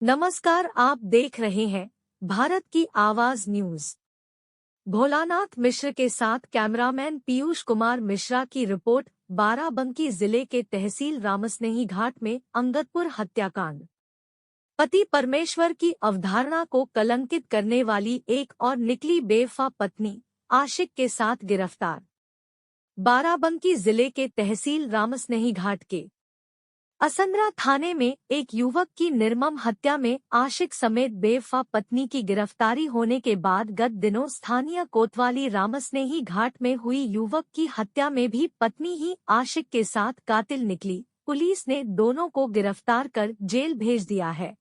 नमस्कार, आप देख रहे हैं भारत की आवाज न्यूज। भोलानाथ मिश्र के साथ कैमरामैन पीयूष कुमार मिश्रा की रिपोर्ट। बाराबंकी जिले के तहसील रामसनेही घाट में अंगदपुर हत्याकांड। पति परमेश्वर की अवधारणा को कलंकित करने वाली एक और निकली बेवफा पत्नी आशिक के साथ गिरफ्तार। बाराबंकी जिले के तहसील रामसनेही घाट के असंद्रा थाने में एक युवक की निर्मम हत्या में आशिक समेत बेवफा पत्नी की गिरफ्तारी होने के बाद गत दिनों स्थानीय कोतवाली रामसनेही घाट में हुई युवक की हत्या में भी पत्नी ही आशिक के साथ कातिल निकली। पुलिस ने दोनों को गिरफ्तार कर जेल भेज दिया है।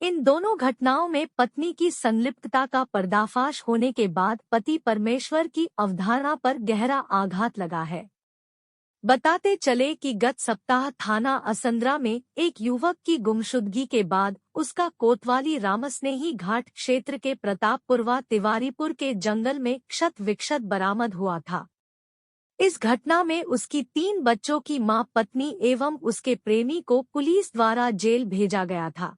इन दोनों घटनाओं में पत्नी की संलिप्तता का पर्दाफाश होने के बाद पति परमेश्वर की अवधारणा पर गहरा आघात लगा है। बताते चले कि गत सप्ताह थाना असंद्रा में एक युवक की गुमशुदगी के बाद उसका कोतवाली रामसनेही घाट क्षेत्र के प्रतापपुरवा तिवारीपुर के जंगल में क्षत विक्षत बरामद हुआ था। इस घटना में उसकी 3 बच्चों की मां, पत्नी एवं उसके प्रेमी को पुलिस द्वारा जेल भेजा गया था।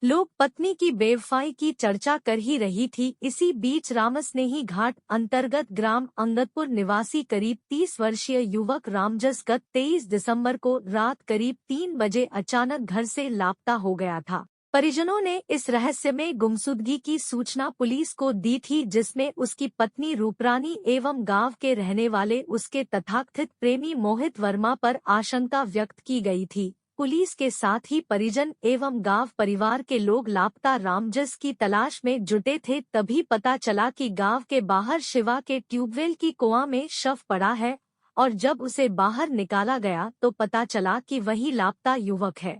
लोग पत्नी की बेवफाई की चर्चा कर ही रही थी। इसी बीच रामसनेही घाट अंतर्गत ग्राम अंगदपुर निवासी करीब 30 वर्षीय युवक रामजस गत 23 दिसंबर को रात करीब 3 बजे अचानक घर से लापता हो गया था। परिजनों ने इस रहस्यमय गुमशुदगी की सूचना पुलिस को दी थी, जिसमें उसकी पत्नी रूपरानी एवं गांव के रहने वाले उसके तथाकथित प्रेमी मोहित वर्मा पर आशंका व्यक्त की गई थी। पुलिस के साथ ही परिजन एवं गांव परिवार के लोग लापता रामजस की तलाश में जुटे थे। तभी पता चला कि गांव के बाहर शिवा के ट्यूबवेल की कुआं में शव पड़ा है और जब उसे बाहर निकाला गया तो पता चला कि वही लापता युवक है।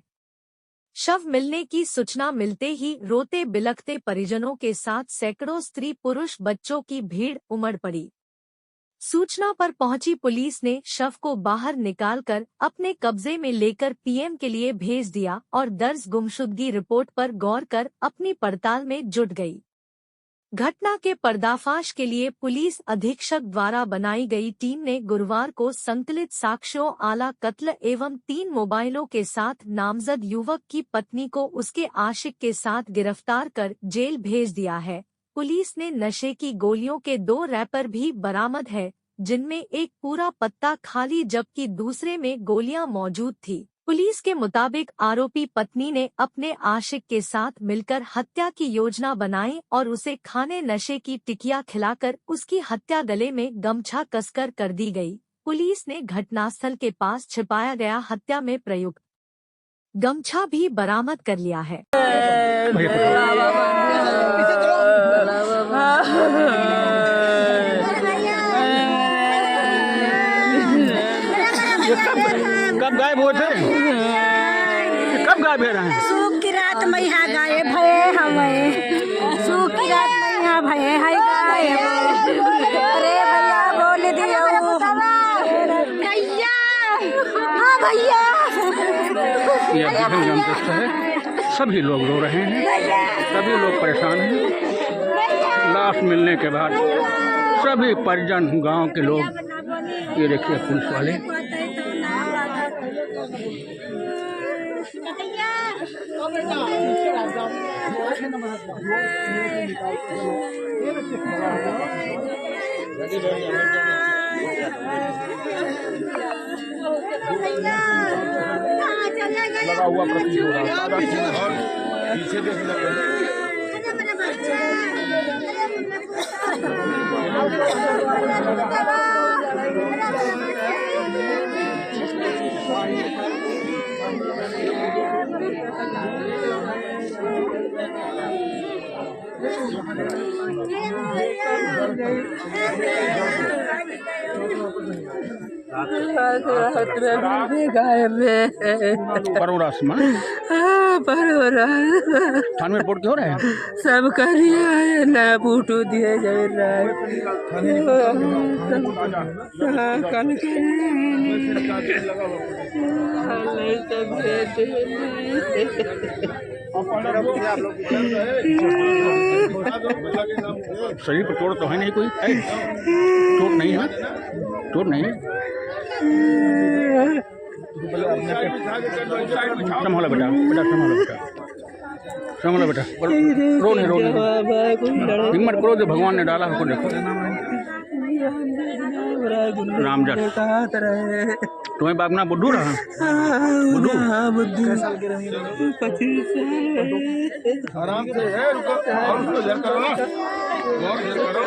शव मिलने की सूचना मिलते ही रोते बिलखते परिजनों के साथ सैकड़ों स्त्री पुरुष बच्चों की भीड़ उमड़ पड़ी। सूचना पर पहुंची पुलिस ने शव को बाहर निकालकर अपने कब्जे में लेकर पीएम के लिए भेज दिया और दर्ज गुमशुदगी रिपोर्ट पर गौर कर अपनी पड़ताल में जुट गई। घटना के पर्दाफाश के लिए पुलिस अधीक्षक द्वारा बनाई गई टीम ने गुरुवार को संकलित साक्ष्यों, आला कत्ल एवं 3 मोबाइलों के साथ नामजद युवक की पत्नी को उसके आशिक के साथ गिरफ्तार कर जेल भेज दिया है। पुलिस ने नशे की गोलियों के 2 रैपर भी बरामद है, जिनमें एक पूरा पत्ता खाली जबकि दूसरे में गोलियां मौजूद थी। पुलिस के मुताबिक आरोपी पत्नी ने अपने आशिक के साथ मिलकर हत्या की योजना बनाई और उसे खाने नशे की टिकिया खिलाकर उसकी हत्या गले में गमछा कसकर कर दी गई। पुलिस ने घटनास्थल के पास छिपाया गया हत्या में प्रयुक्त गमछा भी बरामद कर लिया है। कब गायब हुए थे? कब गायब हो रहे हैं? सूख की रात में यहाँ गायब है हमें। सूख की रात में यहाँ भय है गायब। अरे भैया बोल दियो भैया। हाँ भैया। ये अभी जमदस्त है, सभी लोग रो रहे हैं, सभी लोग परेशान हैं। लाश मिलने के बाद सभी परिजन, गांव के लोग, ये देखिए पुलिस वाले, लगा हुआ प्रतीत हो रहा है। पीछे देखने लगे। परोरास थाने में रिपोर्ट क्यों रहे हैं? सब करिए है ना बूटू दिए जाए कल शरीर पर चोट तो है नहीं, कोई चोट नहीं है, चोट नहीं है। संभालो बेटा, बेटा संभालो बेटा। संभलो बेटा, रो नहीं, हिम्मत करो, जो भगवान ने डाला उसको देखो। राम जस तुम्हें बाप ना बुद्धू रहा, बुद्धू आराम से है, रुको और उसको इधर करो ना, और इधर करो।